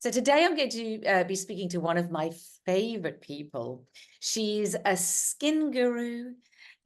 So today I'm going to be speaking to one of my favorite people. She's a skin guru,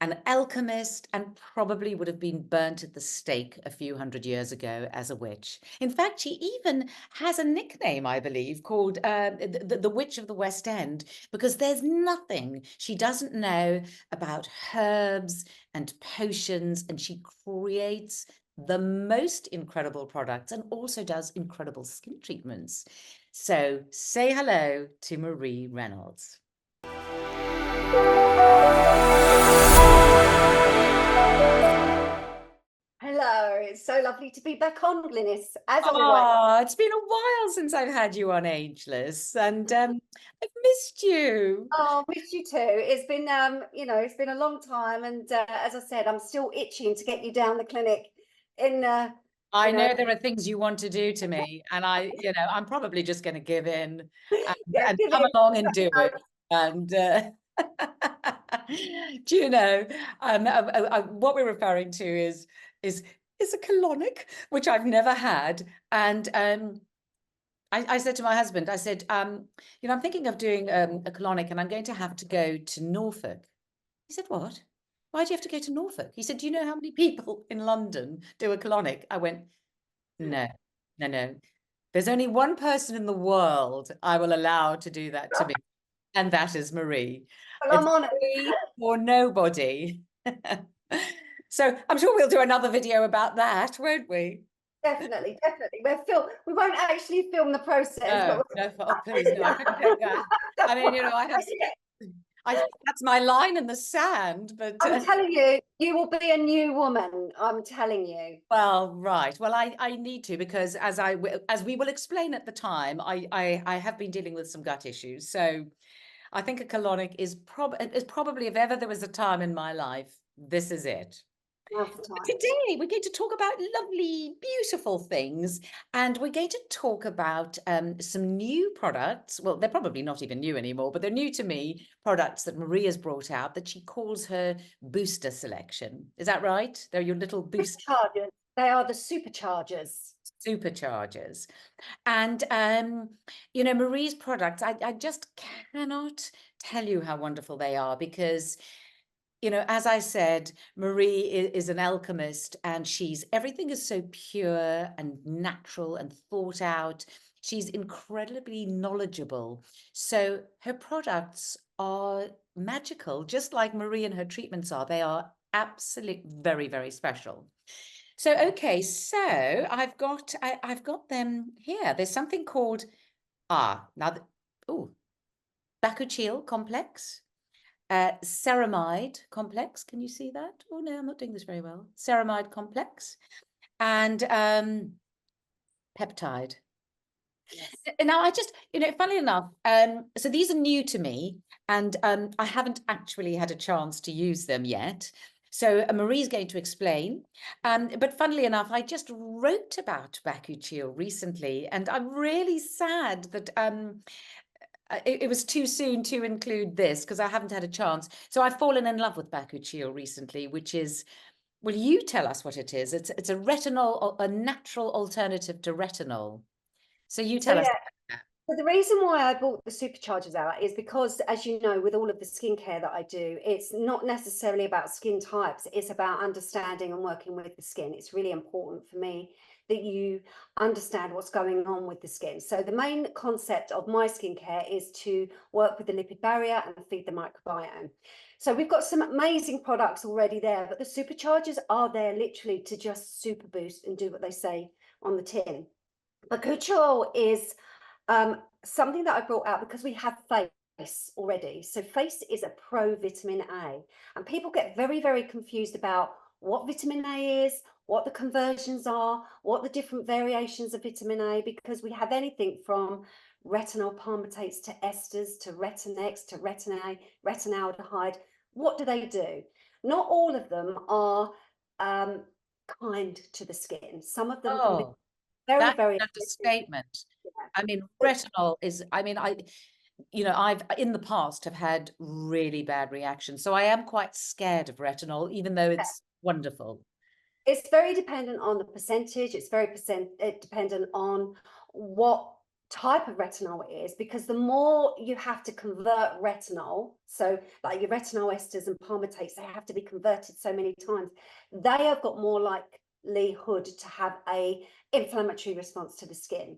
an alchemist, and probably would have been burnt at the stake a few hundred years ago as a witch. In fact, she even has a nickname, I believe, called the Witch of the West End, because there's nothing she doesn't know about herbs and potions, and she creates the most incredible products and also does incredible skin treatments. So say hello to Marie Reynolds. Hello, it's so lovely to be back on, Glynis, as always. Oh, it's been a while since I've had you on Ageless, and I've missed you. Oh, missed you too. It's been, it's been a long time, and as I said, I'm still itching to get you down the clinic. In, I you know, know there are things you want to do to me, and I'm probably just going to give in yeah, and give come it. along and do it. And do you know, what we're referring to is a colonic, which I've never had, and I said to my husband, I said, I'm thinking of doing a colonic, and I'm going to have to go to Norfolk. He said, what? Why do you have to go to Norfolk? He said, do you know how many people in London do a colonic? I went, no, no, no. There's only one person in the world I will allow to do that to me, and that is Marie. Well, It's I'm on it. me or nobody. So I'm sure we'll do another video about that, won't we? Definitely, definitely. We won't actually film the process, No, but no, oh, please, no, I couldn't take that. I mean, that's my line in the sand, but I'm telling you, you will be a new woman. I'm telling you. well, right. Well, I need to, because as we will explain at the time, I have been dealing with some gut issues. So I think a colonic is probably, if ever there was a time in my life, this is it. Now's the time. Today, we're going to talk about lovely, beautiful things, and we're going to talk about some new products. Well, they're probably not even new anymore, but they're new to me, products that Marie has brought out that she calls her booster selection. Is that right? They're your little booster Superchargers. They are the superchargers. superchargers. And, Marie's products, I just cannot tell you how wonderful they are, because as I said, Marie is an alchemist, and everything is so pure and natural and thought out. She's incredibly knowledgeable. So her products are magical, just like Marie and her treatments are. They are absolutely very, very special. So, okay, so I've got them here. There's something called, Bakuchiol complex. Ceramide complex. Can you see that? Oh no, I'm not doing this very well. Ceramide complex and peptide. Yes. Now, I just, funnily enough, so these are new to me, and I haven't actually had a chance to use them yet. So Marie's going to explain. But funnily enough, I just wrote about Bakuchiol recently, and I'm really sad that it was too soon to include this, because I haven't had a chance. So I've fallen in love with Bakuchiol recently, which is, will you tell us what it is? It's a retinol, a natural alternative to retinol. So you So tell us. yeah, so the reason why I bought the superchargers out is because, as you know, with all of the skincare that I do, it's not necessarily about skin types. It's about understanding and working with the skin. It's really important for me that you understand what's going on with the skin. So the main concept of my skincare is to work with the lipid barrier and feed the microbiome. So we've got some amazing products already there, but the superchargers are there literally to just super boost and do what they say on the tin. Bakuchiol is something that I brought out because we have face already. So face is a pro vitamin A, and people get very, very confused about what vitamin A is, what the conversions are, what the different variations of vitamin A, because we have anything from retinol palmitates to esters to Retinex to retin A, retinaldehyde. What do they do? Not all of them are kind to the skin. Some of them can be Oh, very, that's very an addictive. understatement. I mean, retinol is, I've in the past have had really bad reactions. So I am quite scared of retinol, even though it's wonderful. It's very dependent on the percentage. It's very dependent on what type of retinol it is, because the more you have to convert retinol, so like your retinol esters and palmitates, they have to be converted so many times, they have got more likelihood to have a inflammatory response to the skin.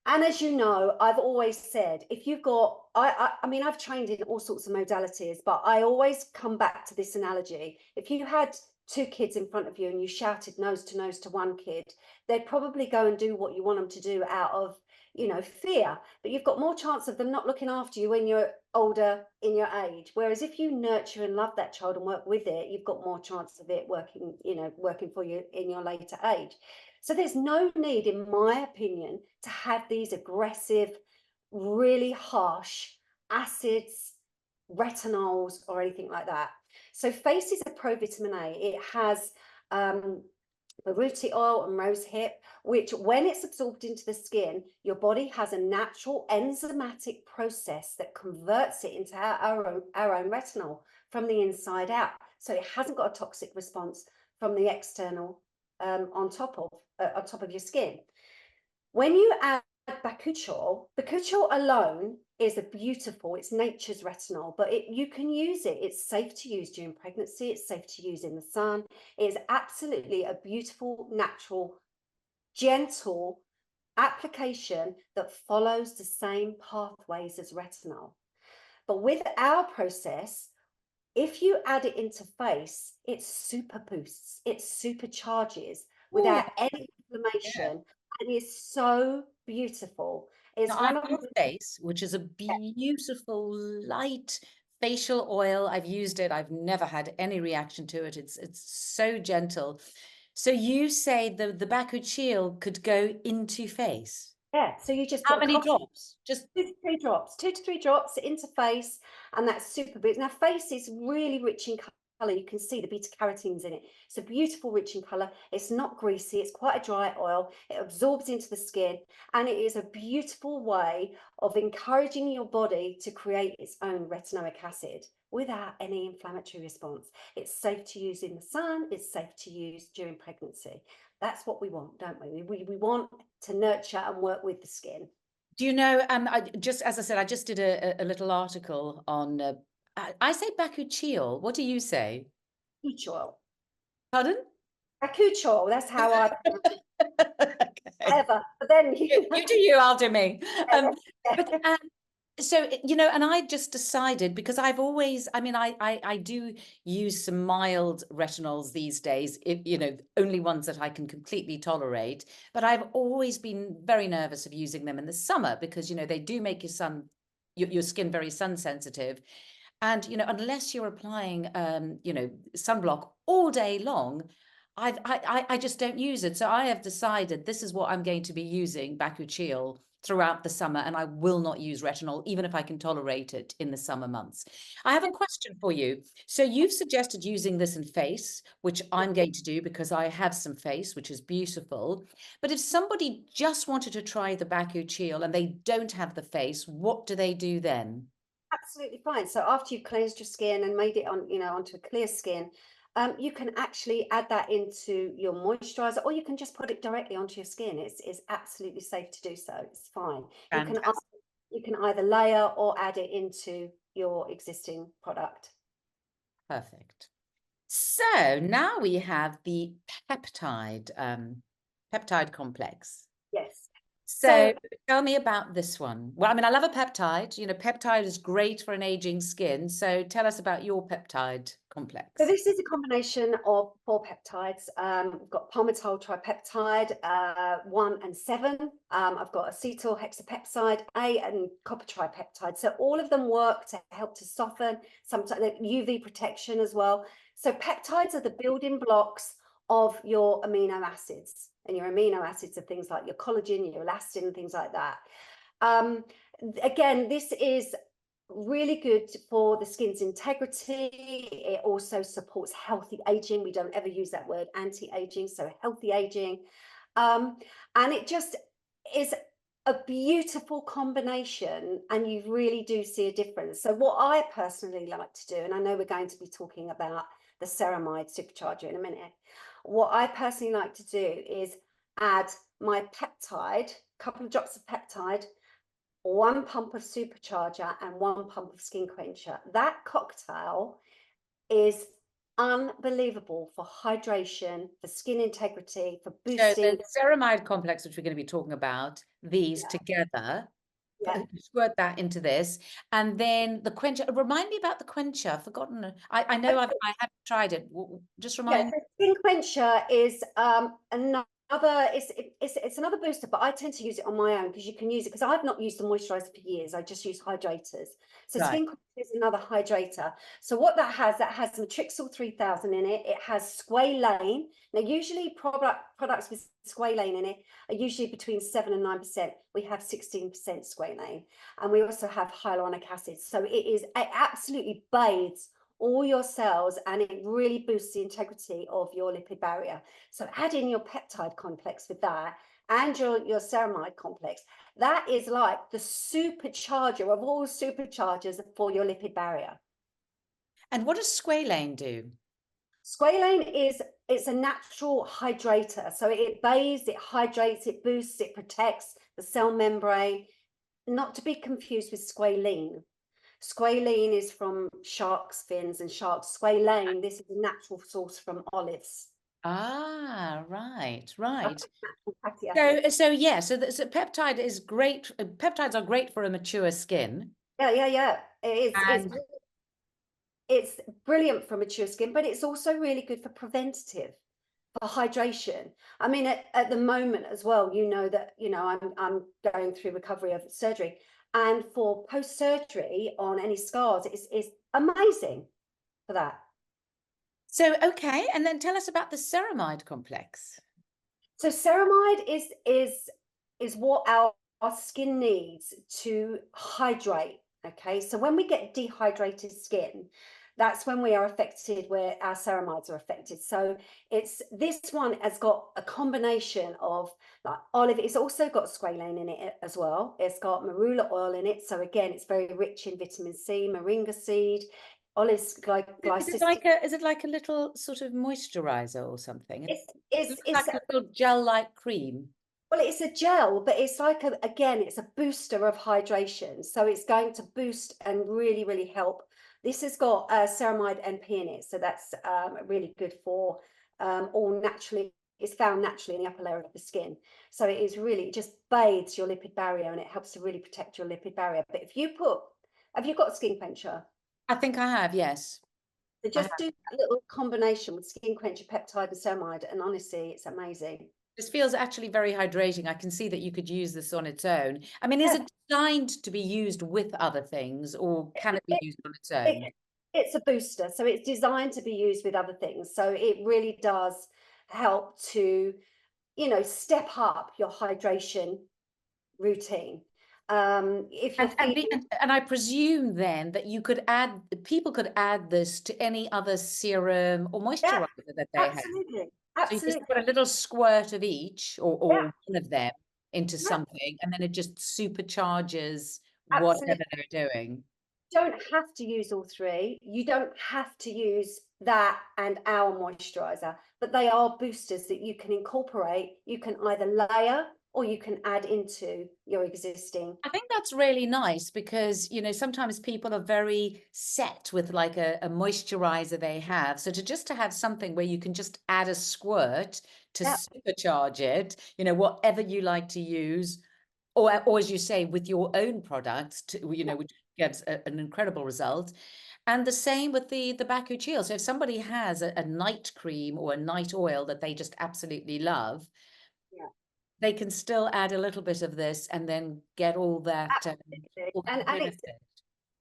And as you know, I've always said, if you've got, I mean, I've trained in all sorts of modalities, but I always come back to this analogy. If you had two kids in front of you and you shouted nose to one kid, they'd probably go and do what you want them to do out of, you know, fear. But you've got more chance of them not looking after you when you're older in your age. Whereas if you nurture and love that child and work with it, you've got more chance of it working, you know, working for you in your later age. So there's no need, in my opinion, to have these aggressive, really harsh acids, retinols, or anything like that. So Face is a provitamin A. It has Bakuchiol and rosehip, which when it's absorbed into the skin, your body has a natural enzymatic process that converts it into our own retinol from the inside out. So it hasn't got a toxic response from the external on top of your skin. When you add Bakuchiol alone is a beautiful, it's nature's retinol, but you can use it. It's safe to use during pregnancy. It's safe to use in the sun. It is absolutely a beautiful, natural, gentle application that follows the same pathways as retinol. But with our process, if you add it into Face, it super boosts, it supercharges without any inflammation, and it's so beautiful. It's Now, I one of have Face, which is a beautiful light facial oil. I've used it. I've never had any reaction to it. It's so gentle. So you say the Bakuchiol could go into Face. yeah. So you just How put a many couple, drops? Just 2 to 3 drops into Face, and that's super boost. Now Face is really rich in color. You can see the beta carotenes in it. It's a beautiful, rich in color. It's not greasy. It's quite a dry oil. It absorbs into the skin, and it is a beautiful way of encouraging your body to create its own retinoic acid without any inflammatory response. It's safe to use in the sun. It's safe to use during pregnancy. That's what we want, don't we? We want to nurture and work with the skin. do you know? As I said, I just did a little article on. I say Bakuchiol. What do you say? Bakuchiol. Pardon? Bakuchiol, that's how I Okay. ever. But then You do you, I'll do me. But yeah. so, you know, and I just decided, because I've always, I mean, I do use some mild retinols these days, you know, only ones that I can completely tolerate. But I've always been very nervous of using them in the summer because, you know, they do make your skin very sun sensitive. And, you know, unless you're applying, you know, sunblock all day long, I just don't use it. So I have decided this is what I'm going to be using, Bakuchiol, throughout the summer, and I will not use retinol, even if I can tolerate it in the summer months. I have a question for you. So you've suggested using this in Face, which I'm going to do because I have some Face, which is beautiful. But if somebody just wanted to try the Bakuchiol and they don't have the Face, what do they do then? Absolutely fine. So after you've cleansed your skin and made it on, you know, onto a clear skin, you can actually add that into your moisturizer, or you can just put it directly onto your skin. It's absolutely safe to do so. It's fine. Fantastic. You can either layer or add it into your existing product. Perfect. So now we have the peptide complex. Yes. So tell me about this one. Well, I mean, I love a peptide. You know, peptide is great for an aging skin. So tell us about your peptide complex. So this is a combination of 4 peptides. We've got palmitoyl tripeptide 1 and 7. I've got acetyl hexapeptide A and copper tripeptide. So all of them work to help to soften, sometimes UV protection as well. So peptides are the building blocks of your amino acids, and your amino acids are things like your collagen, your elastin, and things like that. Again, this is really good for the skin's integrity. It also supports healthy aging. We don't ever use that word anti-aging, so healthy aging. And it just is a beautiful combination, and you really do see a difference. So what I personally like to do, and I know we're going to be talking about the Ceramide supercharger in a minute, what I personally like to do is add my peptide, a couple of drops of peptide, 1 pump of supercharger, and 1 pump of skin quencher. That cocktail is unbelievable for hydration, for skin integrity, for So boosting. the ceramide complex, which we're going to be talking about, these Yeah, together, yeah. squirt that into this, and then the quencher. Remind me about the quencher. I've forgotten. I know I haven't tried it. Just Yeah, remind me. so skin quencher is another it's another booster, but I tend to use it on my own because you can use it because I've not used the moisturizer for years. I just use hydrators. So Right. skin quencher is another hydrator. So what that has Matrixyl 3000 in it. It has squalane. Now usually products with squalane in it are usually between 7 and 9%. We have 16% squalane, and we also have hyaluronic acid. So it absolutely bathes all your cells, and it really boosts the integrity of your lipid barrier. So add in your peptide complex with that and your ceramide complex. That is like the supercharger of all superchargers for your lipid barrier. And what does squalane do? Squalane it's a natural hydrator. So it bathes, it hydrates, it boosts, it protects the cell membrane, not to be confused with squalene. Squalene is from shark's fins and sharks. Squalane, this is a natural source from olives. Ah, right, That's right. natural fatty So, acids. so yeah, so peptide is great. Peptides are great for a mature skin. Yeah. And It's brilliant for mature skin, but it's also really good for preventative, for hydration. I mean, at the moment as well, you know that, I'm going through recovery of surgery. And for post-surgery on any scars, it's amazing for that. so, okay, and then tell us about the ceramide complex. So ceramide is what our skin needs to hydrate. Okay, so when we get dehydrated skin, that's when we are affected, where our ceramides are affected. So it's this one has got a combination of like olive. It's also got squalane in it as well. It's got marula oil in it. So again, it's very rich in vitamin C, moringa seed, olive glycystic. Is it like a little sort of moisturizer or something? It It's looks it's like a little gel-like cream. Well, it's a gel, but it's like again, it's a booster of hydration. So it's going to boost and really, really help. This has got ceramide NP in it, so that's really good for all naturally. It's found naturally in the upper layer of the skin. So it is really, it just bathes your lipid barrier, and it helps to really protect your lipid barrier. But have you got a skin quencher? I think I have, yes. So I have. just do that little combination with skin quencher, peptide, and ceramide, and honestly, it's amazing. This feels actually very hydrating. I can see that you could use this on its own. I mean, is Yeah. it designed to be used with other things, or can it be used on its own? It's a booster, so it's designed to be used with other things. So it really does help to, step up your hydration routine. If you're feeling, And I presume then that people could add this to any other serum or yeah, moisturizer that they have. absolutely, So you just absolutely, put a little squirt of each yeah, or one of them into yeah, something, and then it just supercharges absolutely. whatever they're doing. You don't have to use all three. You don't have to use that and our moisturizer, but they are boosters that you can incorporate. You can either layer or you can add into your existing. I think that's really nice because, sometimes people are very set with like a moisturizer they have. So to have something where you can just add a squirt to Yeah, supercharge it, whatever you like to use, or as you say, with your own products, yeah, which gets an incredible result. And the same with the Bakuchiol. So if somebody has a night cream or a night oil that they just absolutely love, yeah. they can still add a little bit of this and then get Absolutely. all that And it's benefit.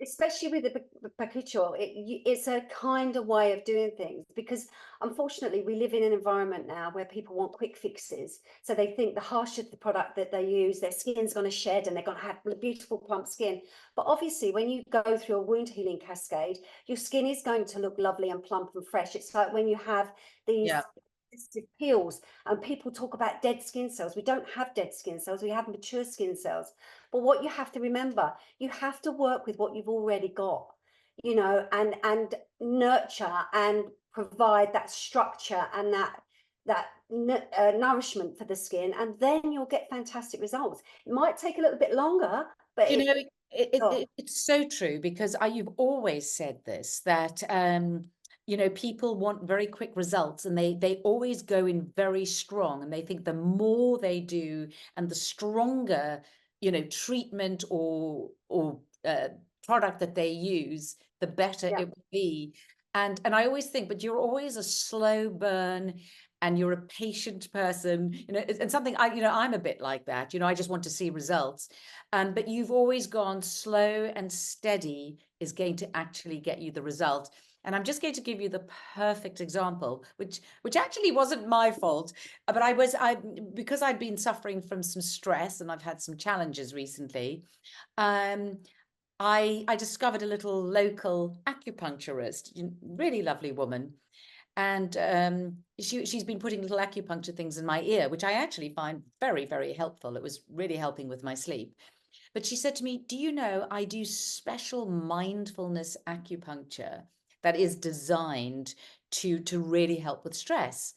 especially with the Bakuchiol, it's a kinder way of doing things because unfortunately we live in an environment now where people want quick fixes. So they think the harsher the product that they use, their skin's going to shed and they're going to have beautiful plump skin. But obviously, when you go through a wound healing cascade, your skin is going to look lovely and plump and fresh. It's like when you have Yeah. these peels and people talk about dead skin cells. We don't have dead skin cells, we have mature skin cells. But what you have to remember, you have to work with what you've already got, and nurture and provide that structure and that nourishment for the skin, and then you'll get fantastic results. It might take a little bit longer, But You know, oh, it's so true because you've always said this, that you know, people want very quick results, and they always go in very strong, and they think the more they do and the stronger, you know, treatment or product that they use, the better yeah. it will be. And I always think, but you're always a slow burn, and you're a patient person, you know, and something you know, I'm a bit like that, you know, I just want to see results. But you've always gone slow and steady is going to actually get you the result. And I'm just going to give you the perfect example, which actually wasn't my fault, but I because I'd been suffering from some stress and I've had some challenges recently. Um, I discovered a little local acupuncturist, really lovely woman, and she's been putting little acupuncture things in my ear, which I actually find very, very helpful. It was really helping with my sleep. But she said to me, do you know, I do special mindfulness acupuncture that is designed to really help with stress.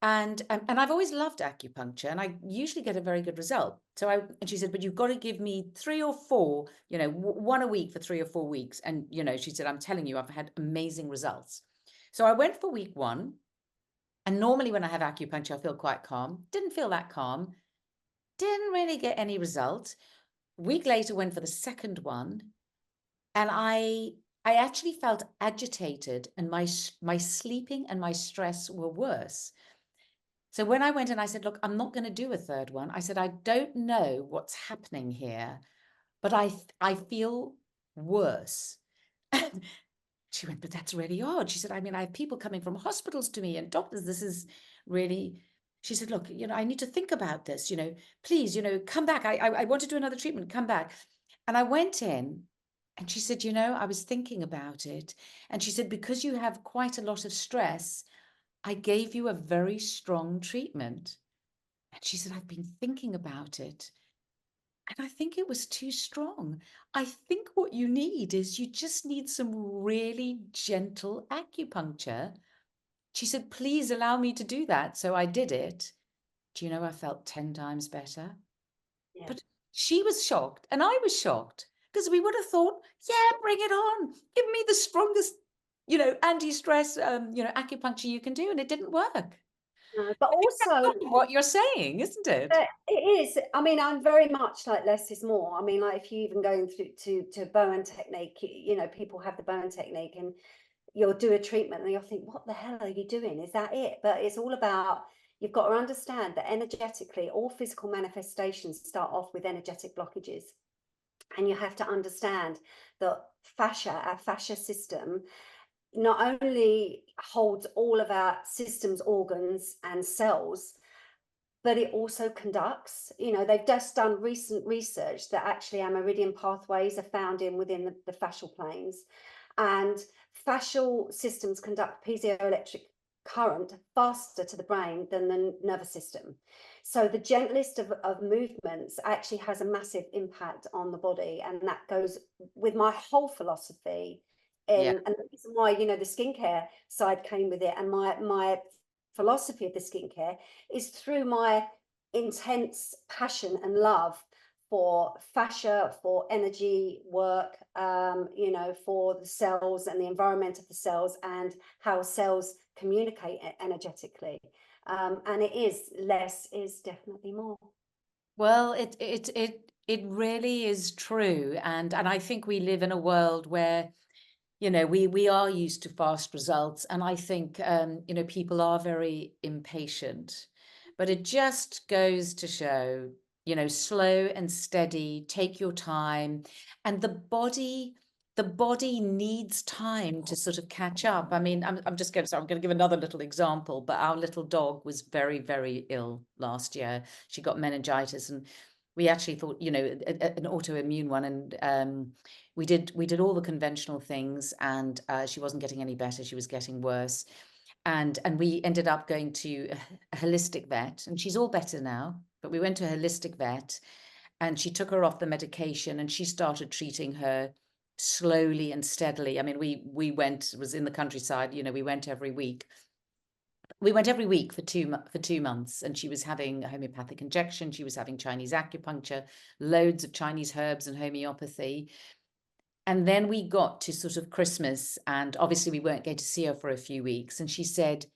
And I've always loved acupuncture, and I usually get a very good result. And she said, but you've got to give me 3 or 4, you know, one a week for 3 or 4 weeks. And, you know, she said, I'm telling you, I've had amazing results. So I went for week 1. And normally when I have acupuncture, I feel quite calm. Didn't feel that calm. Didn't really get any result. Week later, went for the second one, and I actually felt agitated, and my sleeping and my stress were worse. So when I went and I said, look, I'm not going to do a third one. I said, I don't know what's happening here, but I feel worse. She went, but that's really odd. She said, I mean, I have people coming from hospitals to me and doctors. This is really, she said, look, you know, I need to think about this, you know, please, you know, come back. I want to do another treatment, come back. And I went in, and she said, you know, I was thinking about it. And she said, because you have quite a lot of stress, I gave you a very strong treatment. And she said, I've been thinking about it, and I think it was too strong. I think what you need is you just need some really gentle acupuncture. She said, please allow me to do that. So I did it. Do you know, I felt 10 times better? Yeah. But she was shocked, and I was shocked, because we would have thought, yeah, bring it on. Give me the strongest, you know, anti-stress, you know, acupuncture you can do. And it didn't work. No, but I think that's also, kind of what you're saying, isn't it? it is. I mean, I'm very much like less is more. I mean, like if you even going through to Bowen technique, you know, people have the Bowen technique, and you'll do a treatment and you'll think, what the hell are you doing? Is that it? But it's all about, you've got to understand that energetically, all physical manifestations start off with energetic blockages. And you have to understand that our fascia system, not only holds all of our systems, organs, and cells, but it also conducts. You know, they've just done recent research that actually our meridian pathways are found within the fascial planes, and fascial systems conduct piezoelectric current faster to the brain than the nervous system. So the gentlest of movements actually has a massive impact on the body, and that goes with my whole philosophy. Yeah. And the reason why, you know, the skincare side came with it, and my philosophy of the skincare is through my intense passion and love for fascia, for energy work, you know, for the cells and the environment of the cells, and how cells communicate energetically. And it is, less is definitely more. Well, it really is true, and I think we live in a world where, you know, we are used to fast results, and I think you know, people are very impatient, but it just goes to show, you know, slow and steady, take your time, and the body needs time to sort of catch up. I mean, I'm just going to, I'm going to give another little example, but our little dog was very, very ill last year. She got meningitis, and we actually thought, you know, an autoimmune one, and we did all the conventional things, and she wasn't getting any better. She was getting worse, and we ended up going to a holistic vet, and she's all better now. But we went to a holistic vet, and she took her off the medication, and she started treating her slowly and steadily. I mean, we went, it was in the countryside, you know, we went every week. we went every week for 2 months, and she was having a homeopathic injection. She was having Chinese acupuncture, loads of Chinese herbs and homeopathy. And then we got to sort of Christmas, and obviously we weren't going to see her for a few weeks. And she said,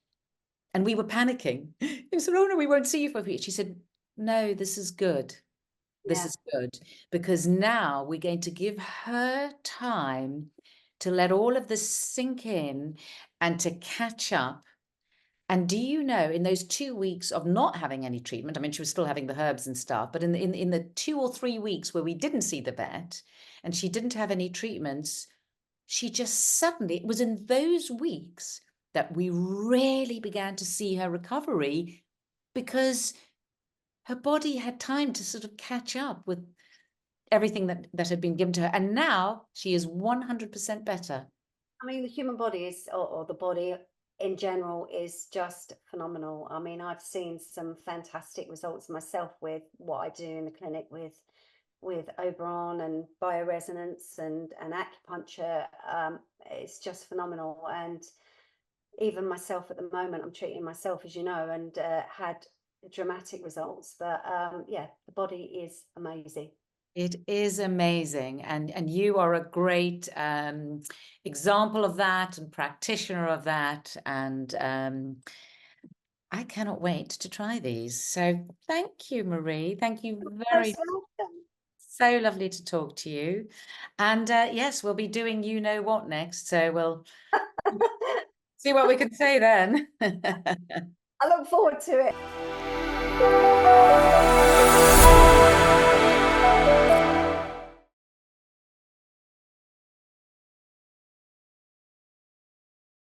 and we were panicking. We said, oh no, we won't see you for a week. She said, no, this is good. This Yeah. is good, because now we're going to give her time to let all of this sink in and to catch up. And do you know, in those 2 weeks of not having any treatment, I mean, she was still having the herbs and stuff, but in the 2 or 3 weeks where we didn't see the vet and she didn't have any treatments, she just suddenly, it was in those weeks that we really began to see her recovery, because her body had time to sort of catch up with everything that had been given to her. And now she is 100% better. I mean, the human body is, or the body in general, is just phenomenal. I mean, I've seen some fantastic results myself with what I do in the clinic with Oberon and bioresonance and acupuncture. It's just phenomenal. And even myself at the moment, I'm treating myself, as you know, and had dramatic results. But yeah, the body is amazing. It is amazing. And you are a great example of that and practitioner of that. And I cannot wait to try these. So thank you, Marie. Thank you very Most welcome. So lovely to talk to you. And yes, we'll be doing you know what next. So we'll see what we can say then. I look forward to it.